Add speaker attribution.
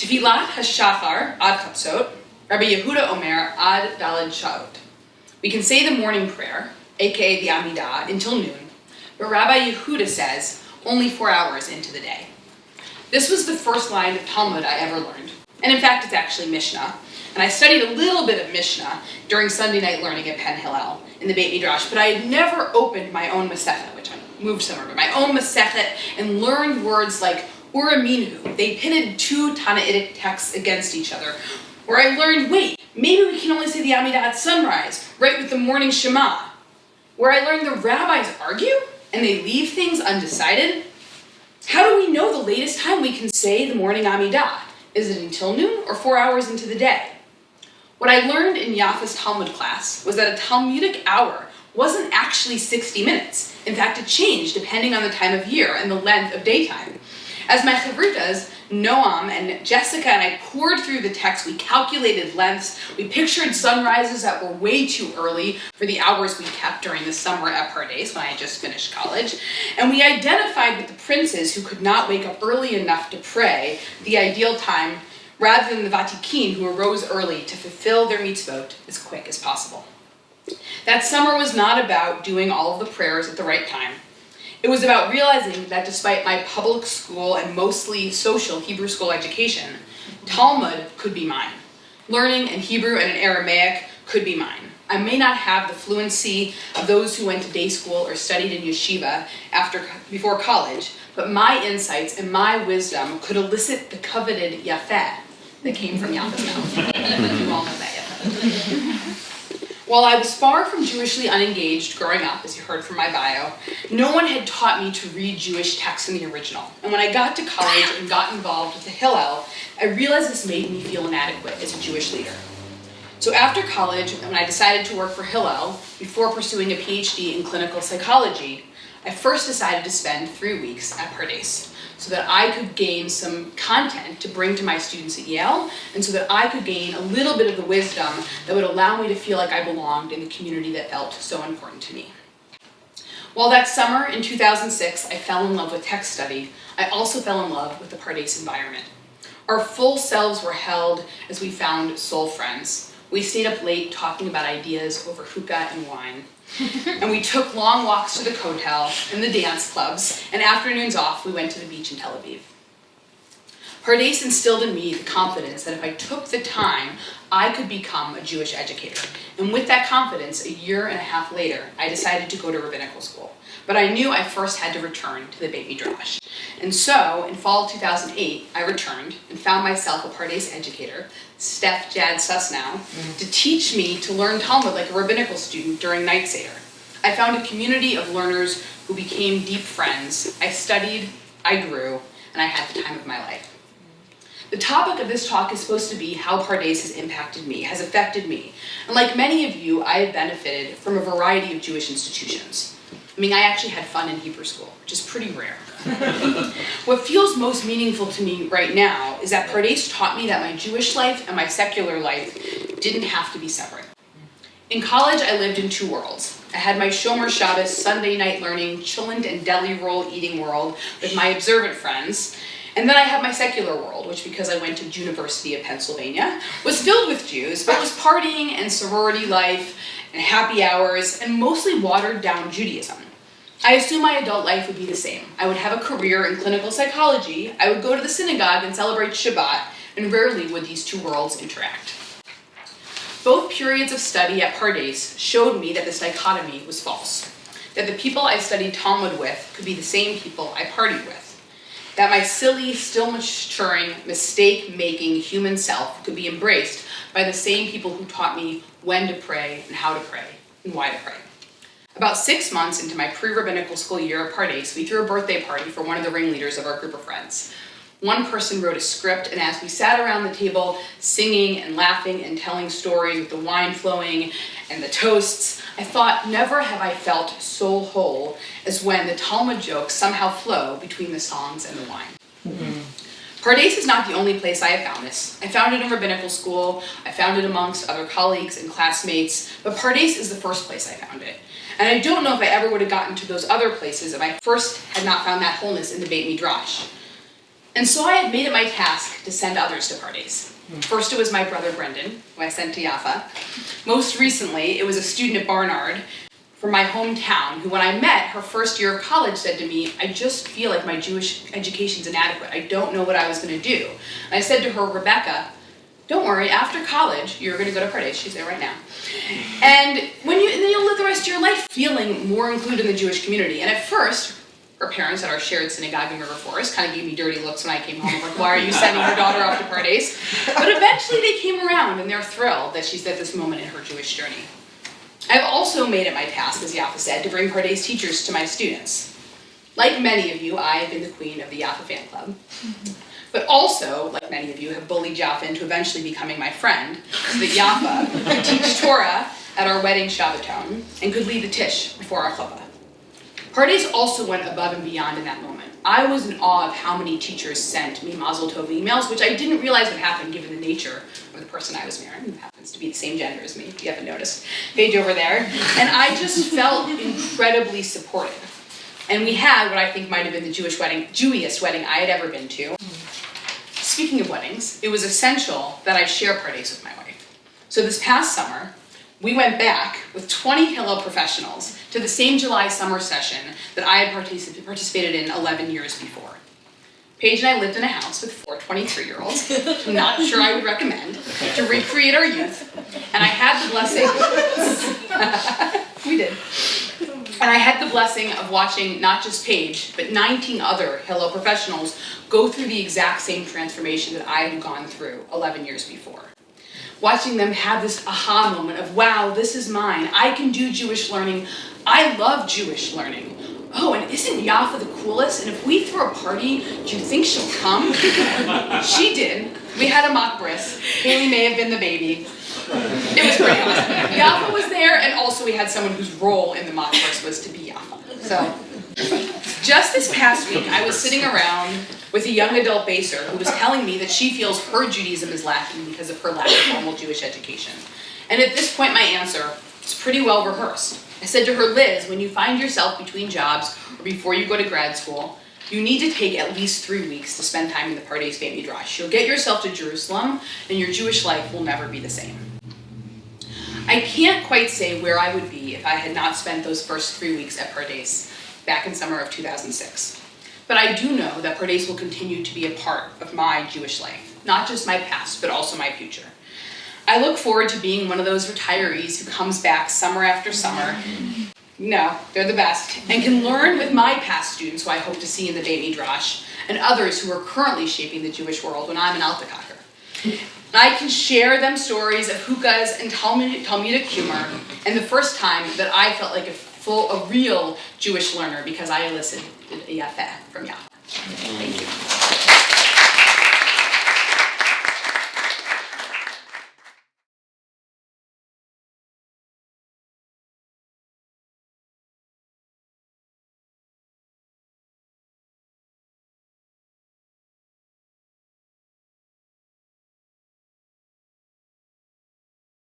Speaker 1: Tfilat hashachar ad chatzot, Rabbi Yehuda Omer ad daled shaot. We can say the morning prayer, aka the Amidah, until noon, but Rabbi Yehuda says only 4 hours into the day. This was the first line of Talmud I ever learned. And in fact, it's actually Mishnah. And I studied a little bit of Mishnah during Sunday night learning at Penn Hillel in the Beit Midrash, but I had never opened my own Masechet, which I moved somewhere, but my own Masechet, and learned words like Uraminhu. They pitted two Tannaitic texts against each other, where I learned, wait, maybe we can only say the Amidah at sunrise, right with the morning Shema. Where I learned the rabbis argue, and they leave things undecided. How do we know the latest time we can say the morning Amidah? Is it until noon or 4 hours into the day? What I learned in Yaffa's Talmud class was that a Talmudic hour wasn't actually 60 minutes. In fact, it changed depending on the time of year and the length of daytime. As my chavrutas, Noam and Jessica and I poured through the text, we calculated lengths, we pictured sunrises that were way too early for the hours we kept during the summer at Pardes when I had just finished college, and we identified with the princes who could not wake up early enough to pray the ideal time, rather than the Vatikin who arose early to fulfill their mitzvot as quick as possible. That summer was not about doing all of the prayers at the right time. It was about realizing that despite my public school and mostly social Hebrew school education, Talmud could be mine. Learning in Hebrew and in Aramaic could be mine. I may not have the fluency of those who went to day school or studied in yeshiva before college, but my insights and my wisdom could elicit the coveted Yaffa that came from Yaffa's mouth. You all know that Yaffa. While I was far from Jewishly unengaged growing up, as you heard from my bio, no one had taught me to read Jewish texts in the original. And when I got to college and got involved with the Hillel, I realized this made me feel inadequate as a Jewish leader. So after college, when I decided to work for Hillel, before pursuing a PhD in clinical psychology, I first decided to spend 3 weeks at Pardes, so that I could gain some content to bring to my students at Yale, and so that I could gain a little bit of the wisdom that would allow me to feel like I belonged in the community that felt so important to me. While that summer in 2006 I fell in love with text study, I also fell in love with the Pardes environment. Our full selves were held as we found soul friends. We stayed up late talking about ideas over hookah and wine. And we took long walks to the hotel and the dance clubs, and afternoons off we went to the beach in Tel Aviv. Pardes instilled in me the confidence that if I took the time, I could become a Jewish educator. And with that confidence, 1.5 years later, I decided to go to rabbinical school. But I knew I first had to return to the Beit Midrash. And so, in fall 2008, I returned and found myself a Pardes educator, Steph Jad Susnow, to teach me to learn Talmud like a rabbinical student during Night Seder. I found a community of learners who became deep friends. I studied, I grew, and I had the time of my life. The topic of this talk is supposed to be how Pardes has impacted me, has affected me. And like many of you, I have benefited from a variety of Jewish institutions. I mean, I actually had fun in Hebrew school, which is pretty rare. What feels most meaningful to me right now is that Pardes taught me that my Jewish life and my secular life didn't have to be separate. In college, I lived in 2 worlds. I had my Shomer Shabbos Sunday night learning, cholent and deli roll eating world with my observant friends. And then I had my secular world, which, because I went to University of Pennsylvania, was filled with Jews, but was partying and sorority life and happy hours and mostly watered down Judaism. I assumed my adult life would be the same. I would have a career in clinical psychology, I would go to the synagogue and celebrate Shabbat, and rarely would these 2 worlds interact. Both periods of study at Pardes showed me that this dichotomy was false, that the people I studied Talmud with could be the same people I partied with, that my silly, still maturing, mistake-making human self could be embraced by the same people who taught me when to pray and how to pray and why to pray. About 6 months into my pre-rabbinical school year at Pardes, we threw a birthday party for one of the ringleaders of our group of friends. One person wrote a script, and as we sat around the table singing and laughing and telling stories with the wine flowing and the toasts, I thought, never have I felt so whole as when the Talmud jokes somehow flow between the songs and the wine. Mm-hmm. Pardes is not the only place I have found this. I found it in rabbinical school, I found it amongst other colleagues and classmates, but Pardes is the first place I found it. And I don't know if I ever would have gotten to those other places if I first had not found that wholeness in the Beit Midrash. And so I had made it my task to send others to Pardes. First it was my brother Brendan, who I sent to Yaffa. Most recently, it was a student at Barnard from my hometown, who when I met her first year of college said to me, I just feel like my Jewish education's inadequate. I don't know what I was going to do. And I said to her, Rebecca, don't worry, after college, you're going to go to Pardes. She's there right now. And then you'll live the rest of your life feeling more included in the Jewish community. And at first, her parents at our shared synagogue in River Forest kind of gave me dirty looks when I came home, like, why are you sending your daughter off to Pardes? But eventually they came around and they're thrilled that she's at this moment in her Jewish journey. I've also made it my task, as Yaffa said, to bring Pardes teachers to my students. Like many of you, I have been the queen of the Yaffa fan club. But also, like many of you, have bullied Yaffa into eventually becoming my friend, so that Yaffa could teach Torah at our wedding Shabbaton and could lead the Tish before our chuppah. Pardes also went above and beyond in that moment. I was in awe of how many teachers sent me Mazel Tov emails, which I didn't realize would happen given the nature of the person I was marrying, who happens to be the same gender as me, if you haven't noticed. Page over there. And I just felt incredibly supported. And we had what I think might have been the Jewiest wedding I had ever been to. Speaking of weddings, it was essential that I share Pardes with my wife. So this past summer, we went back with 20 Hillel professionals to the same July summer session that I had participated in 11 years before. Paige and I lived in a house with 4 23-year-olds, which I'm not sure I would recommend, to recreate our youth. And I had the blessing, we did. And I had the blessing of watching not just Paige, but 19 other Hillel professionals go through the exact same transformation that I had gone through 11 years before. Watching them have this aha moment of, wow, this is mine. I can do Jewish learning. I love Jewish learning. Oh, and isn't Yaffa the coolest? And if we throw a party, do you think she'll come? She did. We had a mock bris. Haley may have been the baby. It was pretty awesome. Yaffa was there, and also we had someone whose role in the mock bris was to be Yaffa. So, just this past week, I was sitting around with a young adult baser who was telling me that she feels her Judaism is lacking because of her lack of formal Jewish education. And at this point, my answer was pretty well rehearsed. I said to her, Liz, when you find yourself between jobs or before you go to grad school, you need to take at least 3 weeks to spend time in the Pardes Beit Midrash. You'll get yourself to Jerusalem, and your Jewish life will never be the same. I can't quite say where I would be if I had not spent those first 3 weeks at Pardes back in summer of 2006. But I do know that Pardes will continue to be a part of my Jewish life, not just my past, but also my future. I look forward to being one of those retirees who comes back summer after summer. No, they're the best, and can learn with my past students who I hope to see in the Beit Midrash, and others who are currently shaping the Jewish world when I'm an Altakacher. I can share them stories of hukas and Talmudic humor, and the first time that I felt like a real Jewish learner because I elicited a Yaffa from Yaffa. Thank you.